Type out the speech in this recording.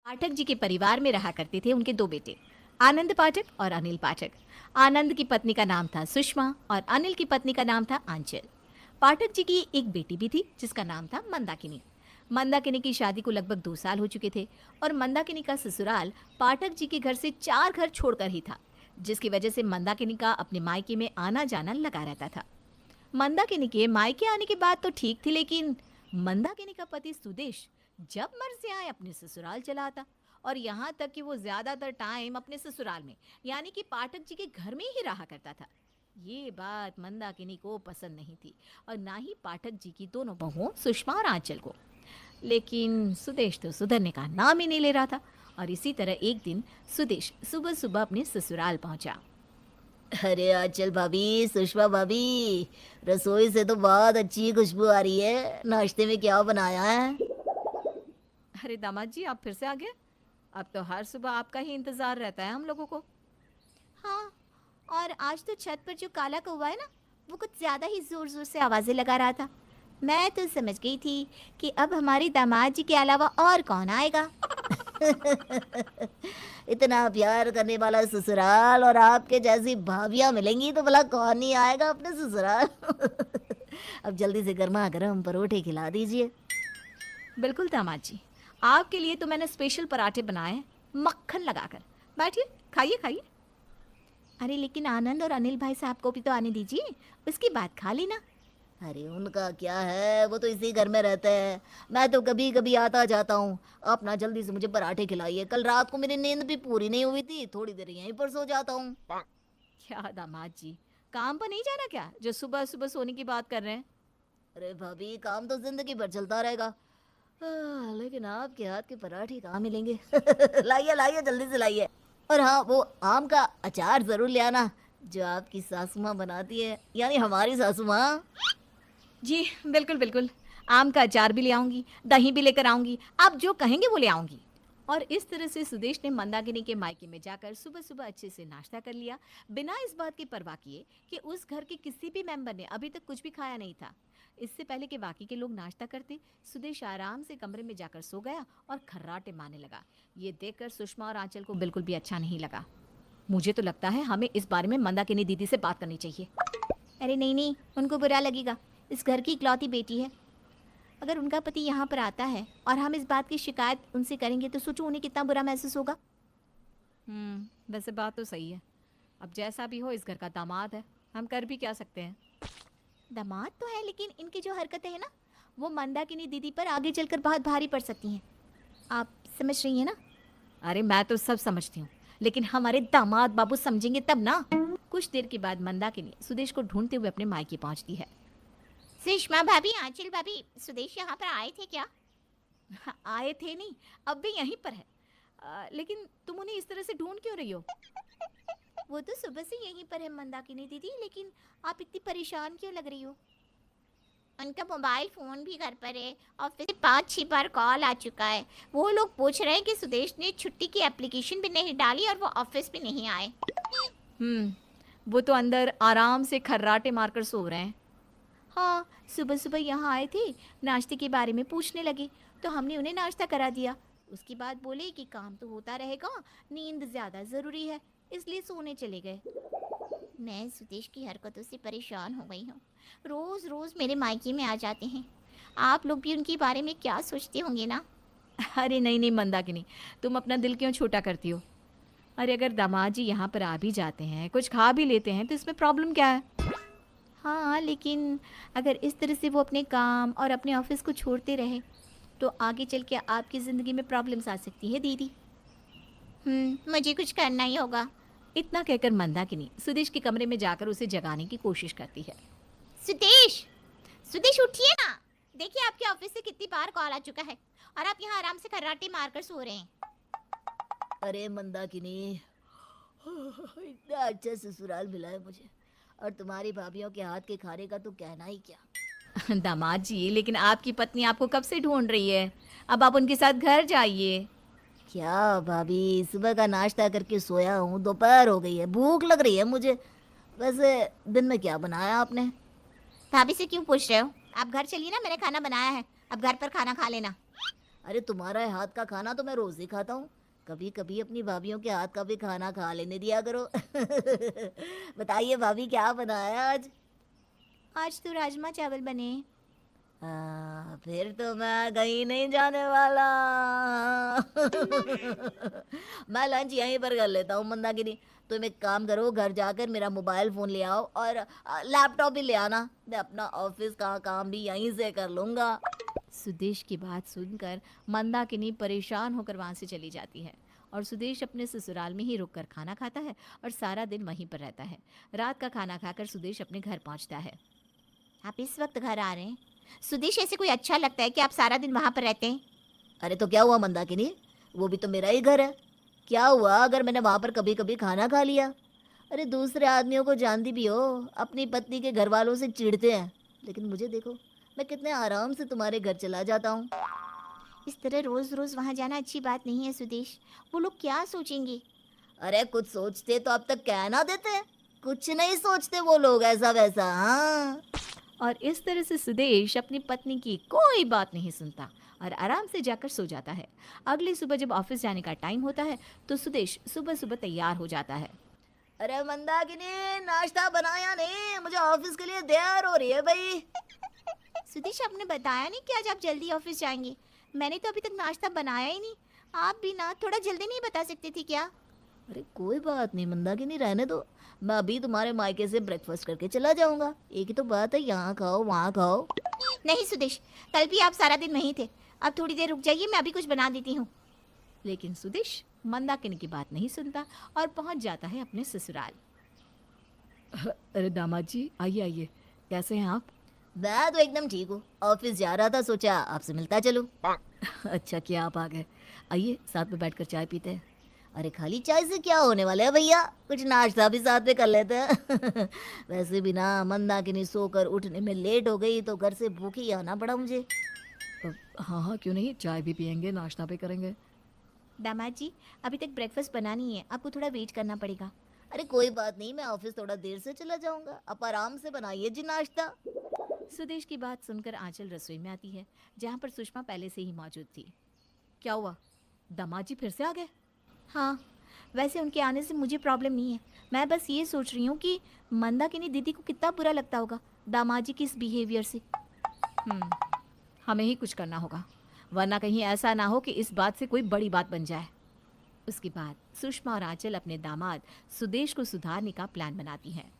पाठक जी के परिवार में रहा करते थे उनके दो बेटे, आनंद पाठक और अनिल पाठक। आनंद की पत्नी का नाम था सुषमा और अनिल की पत्नी का नाम था आंचल। पाठक जी की एक बेटी भी थी जिसका नाम था मंदाकिनी। मंदाकिनी की शादी को लगभग 2 साल हो चुके थे और मंदाकिनी का ससुराल पाठक जी के घर से 4 घर छोड़कर ही था, जिसकी वजह से मंदाकिनी का अपने मायके में आना जाना लगा रहता था। मंदाकिनी के मायके आने की बात तो ठीक थी, लेकिन मंदाकिनी का पति सुदेश जब मर्जी आए अपने ससुराल चला आता, और यहाँ तक कि वो ज्यादातर टाइम अपने ससुराल में यानी कि पाठक जी के घर में ही रहा करता था। ये बात मंदाकिनी को पसंद नहीं थी और ना ही पाठक जी की दोनों बहुओं सुषमा और आंचल को। लेकिन सुदेश तो सुधरने का नाम ही नहीं ले रहा था और इसी तरह एक दिन सुदेश सुबह सुबह अपने ससुराल पहुंचा। अरे आंचल भाभी, सुषमा भाभी, रसोई से तो बहुत अच्छी खुशबू आ रही है। नाश्ते में क्या बनाया है? अरे दामाद जी, आप फिर से आ गए। अब तो हर सुबह आपका ही इंतजार रहता है हम लोगों को। हाँ, और आज तो छत पर जो काला कौवा है ना, वो कुछ ज़्यादा ही ज़ोर ज़ोर से आवाज़ें लगा रहा था। मैं तो समझ गई थी कि अब हमारे दामाद जी के अलावा और कौन आएगा। इतना प्यार करने वाला ससुराल और आपके जैसी भाभियां मिलेंगी तो भला कौन नहीं आएगा अपने ससुराल। अब जल्दी से गर्मा गर्म परोठे खिला दीजिए। बिल्कुल दामाद जी, आपके लिए तो मैंने स्पेशल पराठे बनाए हैं मक्खन लगाकर। बैठिए, खाइए खाइए। अरे लेकिन आनंद और अनिल भाई साहब को भी तो आने दीजिए, उसकी बात खा लेना। अरे उनका क्या है, वो तो इसी घर में रहते हैं। मैं तो कभी कभी आता जाता हूँ। आप ना जल्दी से मुझे पराठे खिलाइए। कल रात को मेरी नींद भी पूरी नहीं हुई थी, थोड़ी देर यहीं पर सो जाता हूँ। क्या दामाद जी, काम पर नहीं जाना क्या जो सुबह सुबह सोने की बात कर रहे हैं? अरे भाभी, काम तो जिंदगी भर चलता रहेगा। लेकिन आपके हाथ के पराठे कहाँ मिलेंगे? लाइए लाइए, जल्दी से लाइए। और हाँ, वो आम का अचार जरूर ले आना जो आपकी सासू माँ बनाती है, यानी हमारी सासू माँ। जी बिल्कुल बिल्कुल, आम का अचार भी ले आऊंगी, दही भी लेकर आऊंगी, आप जो कहेंगे वो ले आऊंगी। और इस तरह से सुदेश ने मंदाकिनी के मायके में जाकर सुबह सुबह अच्छे से नाश्ता कर लिया, बिना इस बात की परवाह किए कि उस घर के किसी भी मेंबर ने अभी तक कुछ भी खाया नहीं था। इससे पहले कि बाकी के लोग नाश्ता करते, सुदेश आराम से कमरे में जाकर सो गया और खर्राटे मारने लगा। ये देखकर सुषमा और आंचल को बिल्कुल भी अच्छा नहीं लगा। मुझे तो लगता है हमें इस बारे में मंदाकिनी दीदी से बात करनी चाहिए। अरे नहीं नहीं, उनको बुरा लगेगा, इस घर की इकलौती बेटी है। अगर उनका पति यहाँ पर आता है और हम इस बात की शिकायत उनसे करेंगे तो सोचो उन्हें कितना बुरा महसूस होगा। वैसे बात तो सही है। अब जैसा भी हो, इस घर का दामाद है, हम कर भी क्या सकते हैं। दामाद तो है, लेकिन इनकी जो हरकतें हैं ना, वो मंदाकिनी दीदी पर आगे चलकर बहुत भारी पड़ सकती हैं। आप समझ रही हैं ना? अरे मैं तो सब समझती हूँ, लेकिन हमारे दामाद बाबू समझेंगे तब ना। कुछ देर के बाद मंदाकिनी सुदेश को ढूंढते हुए अपने मायके पहुँचती है। सुषमा भाभी, आंचल भाभी, सुदेश यहाँ पर आए थे क्या? आए थे नहीं, अब भी यहीं पर है। लेकिन तुम उन्हें इस तरह से ढूंढ क्यों रही हो? वो तो सुबह से यहीं पर है मंदाकिनी दीदी, लेकिन आप इतनी परेशान क्यों लग रही हो? उनका मोबाइल फ़ोन भी घर पर है, ऑफिस से 5-6 बार कॉल आ चुका है। वो लोग पूछ रहे हैं कि सुदेश ने छुट्टी की एप्लीकेशन भी नहीं डाली और वो ऑफिस भी नहीं आए। वो तो अंदर आराम से खर्राटे मारकर सो रहे हैं। हाँ, सुबह सुबह यहाँ आए थे, नाश्ते के बारे में पूछने लगे तो हमने उन्हें नाश्ता करा दिया। उसके बाद बोले कि काम तो होता रहेगा, नींद ज़्यादा ज़रूरी है, इसलिए सोने चले गए। मैं सुदेश की हरकतों से परेशान हो गई हूँ। रोज़ रोज़ मेरे मायके में आ जाते हैं। आप लोग भी उनके बारे में क्या सोचते होंगे ना? अरे नहीं नहीं मंदाकिनी, तुम अपना दिल क्यों छोटा करती हो? अरे अगर दामाद जी यहाँ पर आ भी जाते हैं, कुछ खा भी लेते हैं, तो इसमें प्रॉब्लम क्या है? हाँ, लेकिन अगर इस तरह से वो अपने काम और अपने ऑफिस को छोड़ते रहे तो आगे चल के आपकी ज़िंदगी में प्रॉब्लम्स आ सकती है दीदी। मुझे कुछ करना ही होगा। इतना कहकर मंदाकिनी सुदेश के कमरे में जाकर उसे जगाने की कोशिश करती है। सुदेश, सुदेश उठिए ना, देखिए आपके ऑफिस से कितनी बार कॉल आ चुका है और आप यहाँ आराम से खर्राटे मारकर सो रहे हैं। अरे मंदाकिनी, इतना अच्छा ससुराल मिला है मुझे, और तुम्हारी भाभीियों के हाथ के खाने का तो कहना ही क्या। दामाद जी, लेकिन आपकी पत्नी आपको कब से ढूंढ रही है, अब आप उनके साथ घर जाइए। क्या भाभी, सुबह का नाश्ता करके सोया हूँ, दोपहर हो गई है, भूख लग रही है मुझे। वैसे दिन में क्या बनाया आपने? भाभी से क्यों पूछ रहे हो? आप घर चलिए ना, मैंने खाना बनाया है, अब घर पर खाना खा लेना। अरे तुम्हारा हाथ का खाना तो मैं रोज ही खाता हूँ। कभी कभी अपनी भाभीयों के हाथ का भी खाना खा लेने दिया करो। बताइए भाभी क्या बनाया आज? आज तो राजमा चावल बने। फिर तो मैं कहीं नहीं जाने वाला। मैं लंच यहीं पर कर लेता हूँ मंदाकिनी। तुम एक काम करो, घर जाकर मेरा मोबाइल फोन ले आओ और लैपटॉप भी ले आना। मैं अपना ऑफिस का काम भी यहीं से कर लूंगा। सुदेश की बात सुनकर मंदाकिनी परेशान होकर वहां से चली जाती है और सुदेश अपने ससुराल में ही रुककर खाना खाता है और सारा दिन वहीं पर रहता है। रात का खाना खाकर सुदेश अपने घर पहुंचता है। आप इस वक्त घर आ रहे हैं? सुदेश, ऐसे कोई अच्छा लगता है कि आप सारा दिन वहां पर रहते हैं? अरे तो क्या हुआ मंदाकिनी, वो भी तो मेरा ही घर है। क्या हुआ अगर मैंने वहां पर कभी कभी खाना खा लिया? अरे दूसरे आदमियों को जानती भी हो, अपनी पत्नी के घर वालों से चिढ़ते हैं, लेकिन मुझे देखो, मैं कितने आराम से तुम्हारे घर चला जाता हूँ। इस तरह रोज रोज वहां जाना अच्छी बात नहीं है सुदेश। वो लोग क्या सोचेंगे? अरे कुछ सोचते तो अब तक कह ना देते। कुछ नहीं सोचते वो लोग ऐसा वैसा। हाँ, और इस तरह से सुदेश अपनी पत्नी की कोई बात नहीं सुनता और आराम से जाकर सो जाता है। अगली सुबह जब ऑफिस जाने का टाइम होता है तो सुदेश सुबह सुबह तैयार हो जाता है। अरे मंदाकिनी, नाश्ता बनाया नहीं? मुझे ऑफिस के लिए देर हो रही है भाई। सुदेश, आपने बताया नहीं कि आज आप जल्दी ऑफिस जाएंगे। मैंने तो अभी तक नाश्ता बनाया ही नहीं। आप भी ना थोड़ा जल्दी नहीं बता सकते थे क्या? अरे कोई बात नहीं मंदाकिनी, रहने दो। मैं अभी तुम्हारे मायके से ब्रेकफास्ट करके चला जाऊंगा। एक ही तो बात है, यहाँ खाओ वहाँ खाओ। नहीं सुदेश, कल भी आप सारा दिन वहीं थे। अब थोड़ी देर रुक जाइए, मैं अभी कुछ बना देती हूँ। लेकिन सुदेश मंदाकिनी की बात नहीं सुनता और पहुंच जाता है अपने ससुराल। अरे दामाद जी, आइए आइए, कैसे हैं आप? मैं तो एकदम ठीक हूँ। ऑफिस जा रहा था, सोचा आपसे मिलता चलूं। अच्छा किया आप आ गए। आइए साथ में बैठकर चाय पीते हैं। अरे खाली चाय से क्या होने वाला है भैया, कुछ नाश्ता भी साथ में कर लेते हैं। वैसे भी ना मंदाकिनी सोकर उठने में लेट हो गई तो घर से भूख ही आना पड़ा मुझे। हाँ हाँ, क्यों नहीं, चाय भी पियेंगे, नाश्ता भी करेंगे। दामाद जी, अभी तक ब्रेकफास्ट बना नहीं है, आपको थोड़ा वेट करना पड़ेगा। अरे कोई बात नहीं, मैं ऑफिस थोड़ा देर से चला जाऊंगा। आप आराम से बनाइए जी नाश्ता। सुदेश की बात सुनकर आंचल रसोई में आती है जहाँ पर सुषमा पहले से ही मौजूद थी। क्या हुआ, दामाद जी फिर से आ गए? हाँ, वैसे उनके आने से मुझे प्रॉब्लम नहीं है। मैं बस ये सोच रही हूँ कि मंदाकिनी दीदी को कितना बुरा लगता होगा दामाद जी की इस बिहेवियर से। हमें ही कुछ करना होगा, वरना कहीं ऐसा ना हो कि इस बात से कोई बड़ी बात बन जाए। उसके बाद सुषमा और आंचल अपने दामाद सुदेश को सुधारने का प्लान बनाती हैं।